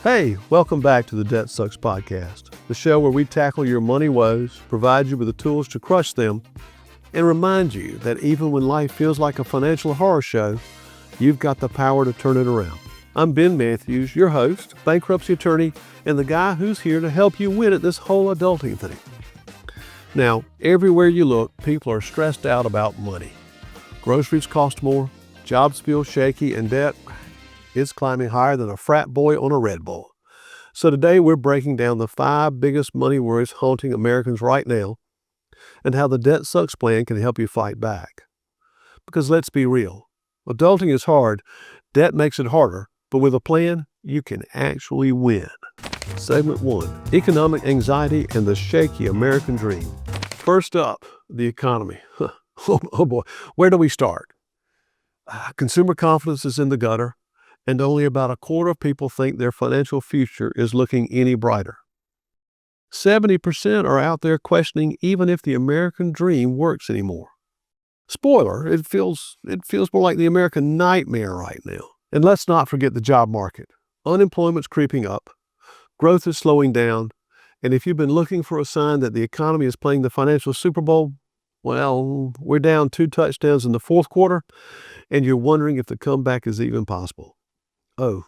Hey, welcome back to the Debt Sucks podcast, the show where we tackle your money woes, provide you with the tools to crush them, and remind you that even when life feels like a financial horror show, you've got the power to turn it around. I'm Ben Matthews, your host, bankruptcy attorney, and the guy who's here to help you win at this whole adulting thing. Now, everywhere you look, people are stressed out about money. Groceries cost more, jobs feel shaky, and debt, it's climbing higher than a frat boy on a Red Bull. So today we're breaking down the 5 biggest money worries haunting Americans right now and how the Debt Sucks plan can help you fight back. Because let's be real, adulting is hard, debt makes it harder, but with a plan, you can actually win. Segment 1, Economic Anxiety and the Shaky American Dream. First up, the economy. Oh boy, where do we start? Consumer confidence is in the gutter, and only about a quarter of people think their financial future is looking any brighter. 70% are out there questioning even if the American dream works anymore. Spoiler, it feels more like the American nightmare right now. And let's not forget the job market. Unemployment's creeping up, growth is slowing down, and if you've been looking for a sign that the economy is playing the financial Super Bowl, well, we're down 2 touchdowns in the fourth quarter, and you're wondering if the comeback is even possible. Oh,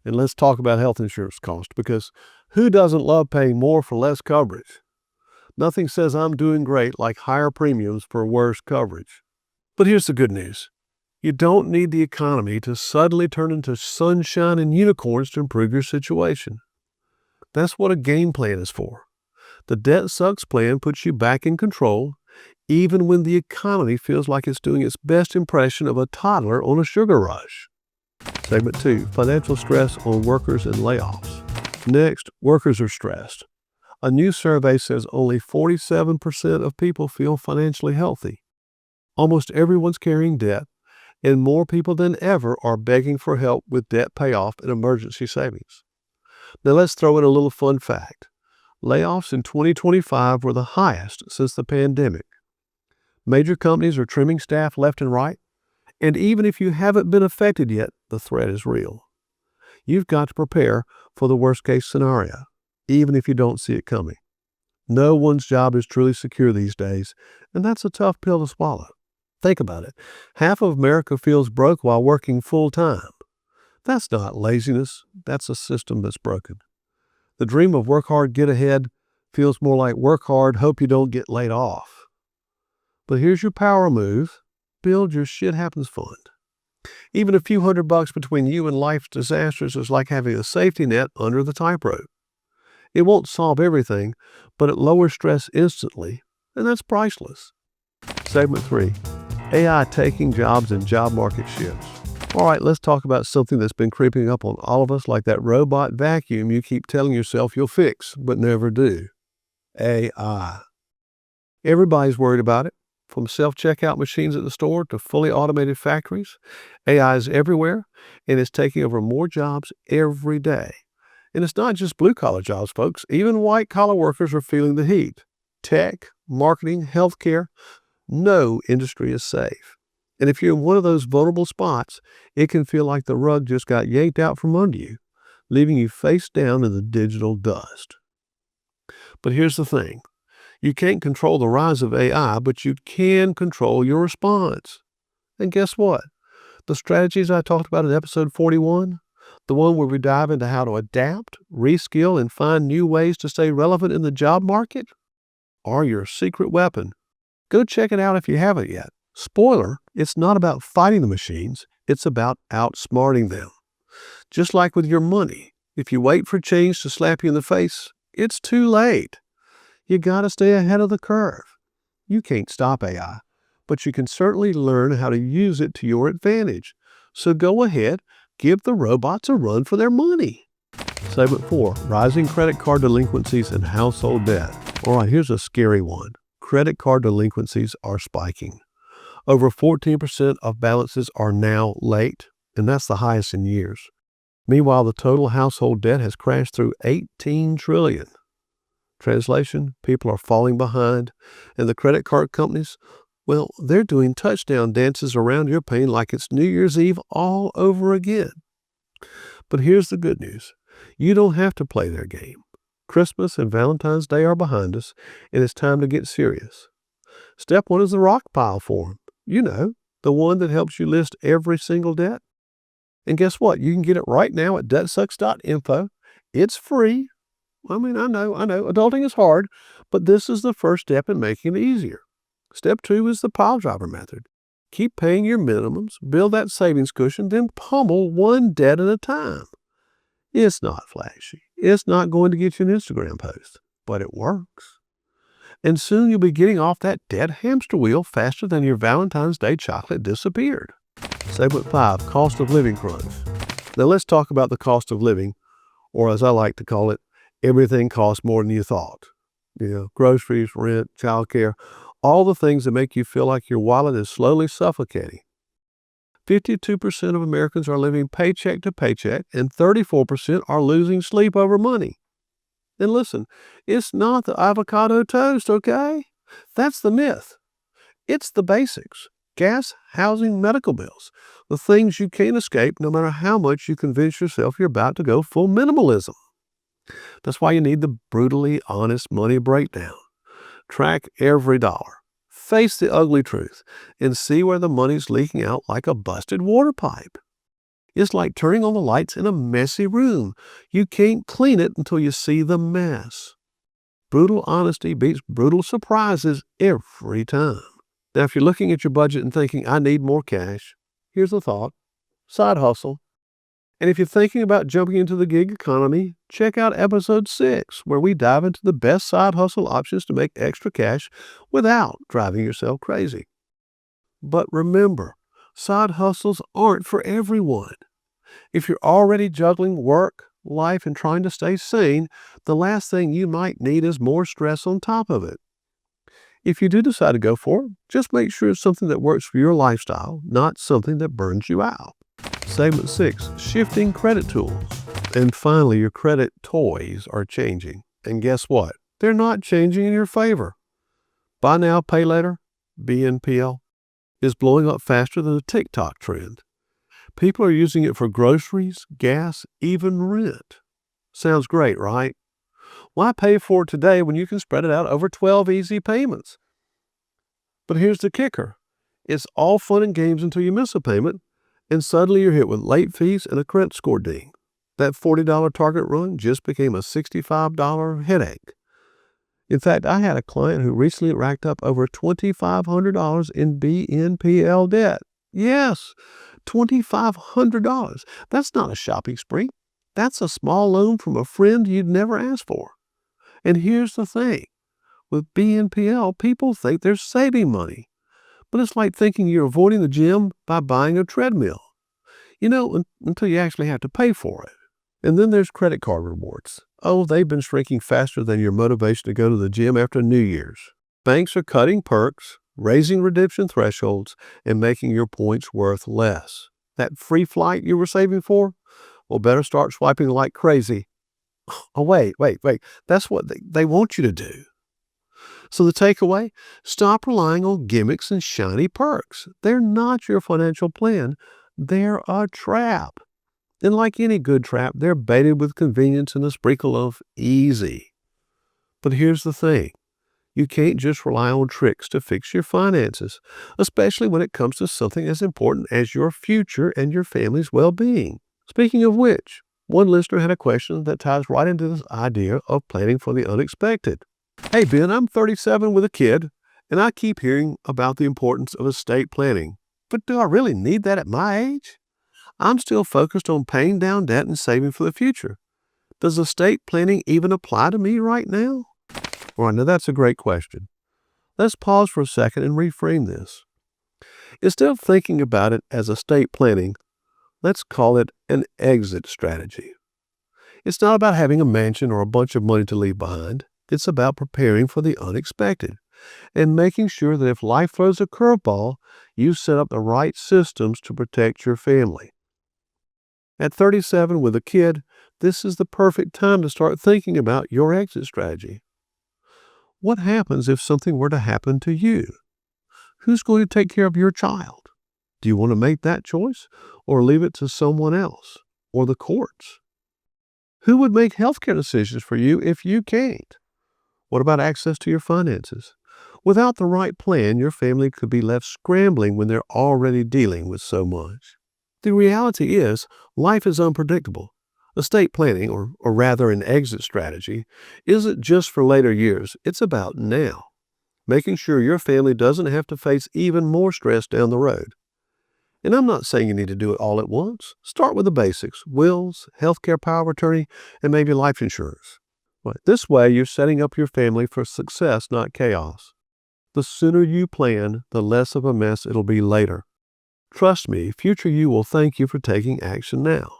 and let's talk about health insurance cost, because who doesn't love paying more for less coverage? Nothing says I'm doing great like higher premiums for worse coverage. But here's the good news. You don't need the economy to suddenly turn into sunshine and unicorns to improve your situation. That's what a game plan is for. The Debt Sucks plan puts you back in control, even when the economy feels like it's doing its best impression of a toddler on a sugar rush. Segment 2, Financial Stress on Workers and Layoffs. Next, workers are stressed. A new survey says only 47% of people feel financially healthy. Almost everyone's carrying debt, and more people than ever are begging for help with debt payoff and emergency savings. Now let's throw in a little fun fact. Layoffs in 2025 were the highest since the pandemic. Major companies are trimming staff left and right, and even if you haven't been affected yet, the threat is real. You've got to prepare for the worst-case scenario, even if you don't see it coming. No one's job is truly secure these days, and that's a tough pill to swallow. Think about it. Half of America feels broke while working full-time. That's not laziness. That's a system that's broken. The dream of work hard, get ahead feels more like work hard, hope you don't get laid off. But here's your power move. Build your shit happens fund. Even a few $100 between you and life's disasters is like having a safety net under the tightrope. It won't solve everything, but it lowers stress instantly, and that's priceless. Segment 3, AI taking jobs and job market shifts. All right, let's talk about something that's been creeping up on all of us like that robot vacuum you keep telling yourself you'll fix, but never do. AI. Everybody's worried about it. From self-checkout machines at the store to fully automated factories, AI is everywhere, and it's taking over more jobs every day. And it's not just blue-collar jobs, folks. Even white-collar workers are feeling the heat. Tech, marketing, healthcare, no industry is safe. And if you're in one of those vulnerable spots, it can feel like the rug just got yanked out from under you, leaving you face down in the digital dust. But here's the thing. You can't control the rise of AI, but you can control your response. And guess what? The strategies I talked about in episode 41, the one where we dive into how to adapt, reskill, and find new ways to stay relevant in the job market, are your secret weapon. Go check it out if you haven't yet. Spoiler, it's not about fighting the machines, it's about outsmarting them. Just like with your money, if you wait for change to slap you in the face, it's too late. You gotta stay ahead of the curve. You can't stop AI, but you can certainly learn how to use it to your advantage. So go ahead, give the robots a run for their money. Segment 4, Rising Credit Card Delinquencies and Household Debt. All right, here's a scary one. Credit card delinquencies are spiking. Over 14% of balances are now late, and that's the highest in years. Meanwhile, the total household debt has crashed through $18 trillion. Translation, people are falling behind, and the credit card companies, well, they're doing touchdown dances around your pain like it's New Year's Eve all over again. But here's the good news. You don't have to play their game. Christmas and Valentine's Day are behind us, and it's time to get serious. Step one is the rock pile form. You know, the one that helps you list every single debt. And guess what? You can get it right now at debtsucks.info. It's free. I know, adulting is hard, but this is the first step in making it easier. Step two is the pile driver method. Keep paying your minimums, build that savings cushion, then pummel one debt at a time. It's not flashy. It's not going to get you an Instagram post, but it works. And soon you'll be getting off that debt hamster wheel faster than your Valentine's Day chocolate disappeared. Segment 5, Cost of Living Crunch. Now let's talk about the cost of living, or as I like to call it, everything costs more than you thought. Groceries, rent, childcare, all the things that make you feel like your wallet is slowly suffocating. 52% of Americans are living paycheck to paycheck, and 34% are losing sleep over money. And listen, it's not the avocado toast, okay? That's the myth. It's the basics. Gas, housing, medical bills. The things you can't escape no matter how much you convince yourself you're about to go full minimalism. That's why you need the brutally honest money breakdown. Track every dollar. Face the ugly truth and see where the money's leaking out like a busted water pipe. It's like turning on the lights in a messy room. You can't clean it until you see the mess. Brutal honesty beats brutal surprises every time. Now, if you're looking at your budget and thinking, I need more cash, here's a thought. Side hustle. And if you're thinking about jumping into the gig economy, check out episode 6, where we dive into the best side hustle options to make extra cash without driving yourself crazy. But remember, side hustles aren't for everyone. If you're already juggling work, life, and trying to stay sane, the last thing you might need is more stress on top of it. If you do decide to go for it, just make sure it's something that works for your lifestyle, not something that burns you out. Segment 6, Shifting Credit Tools. And finally, your credit toys are changing. And guess what? They're not changing in your favor. Buy now, pay later, BNPL, is blowing up faster than the TikTok trend. People are using it for groceries, gas, even rent. Sounds great, right? Why pay for it today when you can spread it out over 12 easy payments? But here's the kicker. It's all fun and games until you miss a payment, and suddenly you're hit with late fees and a credit score ding. That $40 Target run just became a $65 headache. In fact, I had a client who recently racked up over $2,500 in BNPL debt. Yes, $2,500. That's not a shopping spree. That's a small loan from a friend you'd never asked for. And here's the thing. With BNPL, people think they're saving money. But it's like thinking you're avoiding the gym by buying a treadmill. Until you actually have to pay for it. And then there's credit card rewards. Oh, they've been shrinking faster than your motivation to go to the gym after New Year's. Banks are cutting perks, raising redemption thresholds, and making your points worth less. That free flight you were saving for? Well, better start swiping like crazy. Oh, wait. That's what they want you to do. So the takeaway? Stop relying on gimmicks and shiny perks. They're not your financial plan. They're a trap. And like any good trap, they're baited with convenience and a sprinkle of easy. But here's the thing. You can't just rely on tricks to fix your finances, especially when it comes to something as important as your future and your family's well-being. Speaking of which, one listener had a question that ties right into this idea of planning for the unexpected. Hey, Ben, I'm 37 with a kid, and I keep hearing about the importance of estate planning. But do I really need that at my age? I'm still focused on paying down debt and saving for the future. Does estate planning even apply to me right now? Well, now that's a great question. Let's pause for a second and reframe this. Instead of thinking about it as estate planning, let's call it an exit strategy. It's not about having a mansion or a bunch of money to leave behind. It's about preparing for the unexpected and making sure that if life throws a curveball, you set up the right systems to protect your family. At 37 with a kid, this is the perfect time to start thinking about your exit strategy. What happens if something were to happen to you? Who's going to take care of your child? Do you want to make that choice or leave it to someone else? or the courts? Who would make healthcare decisions for you if you can't? What about access to your finances? Without the right plan, your family could be left scrambling when they're already dealing with so much. The reality is, life is unpredictable. Estate planning, or rather an exit strategy, isn't just for later years, it's about now. Making sure your family doesn't have to face even more stress down the road. And I'm not saying you need to do it all at once. Start with the basics: wills, healthcare power of attorney, and maybe life insurance. But this way, you're setting up your family for success, not chaos. The sooner you plan, the less of a mess it'll be later. Trust me, future you will thank you for taking action now.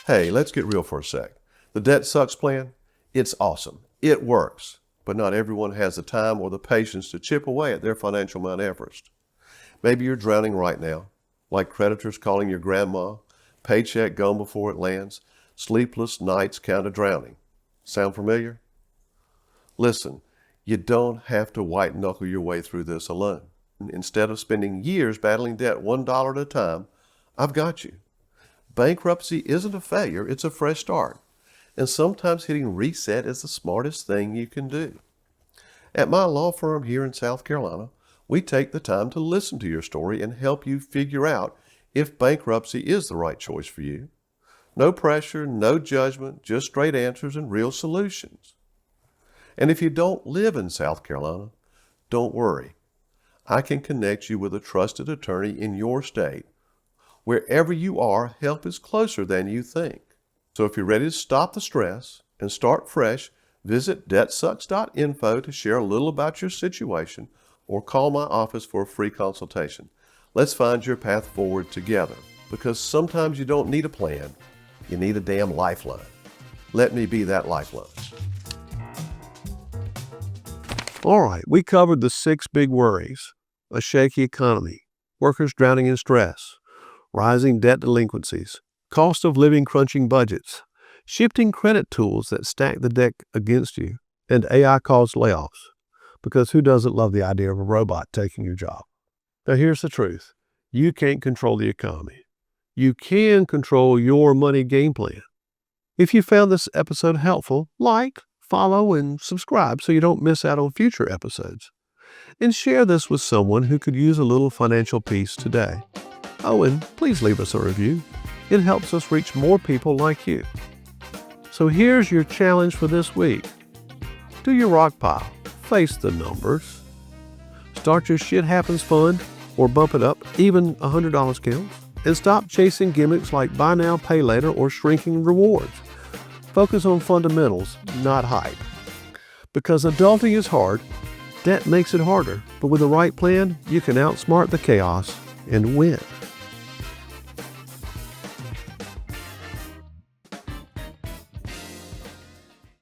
Hey, let's get real for a sec. The Debt Sucks plan, it's awesome. It works. But not everyone has the time or the patience to chip away at their financial Mount Everest. Maybe you're drowning right now, like creditors calling your grandma, paycheck gone before it lands, sleepless nights counted drowning. Sound familiar? Listen, you don't have to white knuckle your way through this alone. Instead of spending years battling debt $1 at a time, I've got you. Bankruptcy isn't a failure, it's a fresh start. And sometimes hitting reset is the smartest thing you can do. At my law firm here in South Carolina, we take the time to listen to your story and help you figure out if bankruptcy is the right choice for you. No pressure, no judgment, just straight answers and real solutions. And if you don't live in South Carolina, don't worry. I can connect you with a trusted attorney in your state. Wherever you are, help is closer than you think. So if you're ready to stop the stress and start fresh, visit debtsucks.info to share a little about your situation or call my office for a free consultation. Let's find your path forward together, because sometimes you don't need a plan, you need a damn lifeline. Let me be that lifeline. All right, we covered the 6 big worries: a shaky economy, workers drowning in stress, rising debt delinquencies, cost of living crunching budgets, shifting credit tools that stack the deck against you, and AI-caused layoffs. Because who doesn't love the idea of a robot taking your job? Now here's the truth. You can't control the economy. You can control your money game plan. If you found this episode helpful, like, follow, and subscribe so you don't miss out on future episodes. And share this with someone who could use a little financial peace today. Oh, and please leave us a review. It helps us reach more people like you. So here's your challenge for this week. Do your rock pile. Face the numbers. Start your Shit Happens Fund, or bump it up, even $100 counts. And stop chasing gimmicks like buy now, pay later, or shrinking rewards. Focus on fundamentals, not hype. Because adulting is hard, debt makes it harder. But with the right plan, you can outsmart the chaos and win.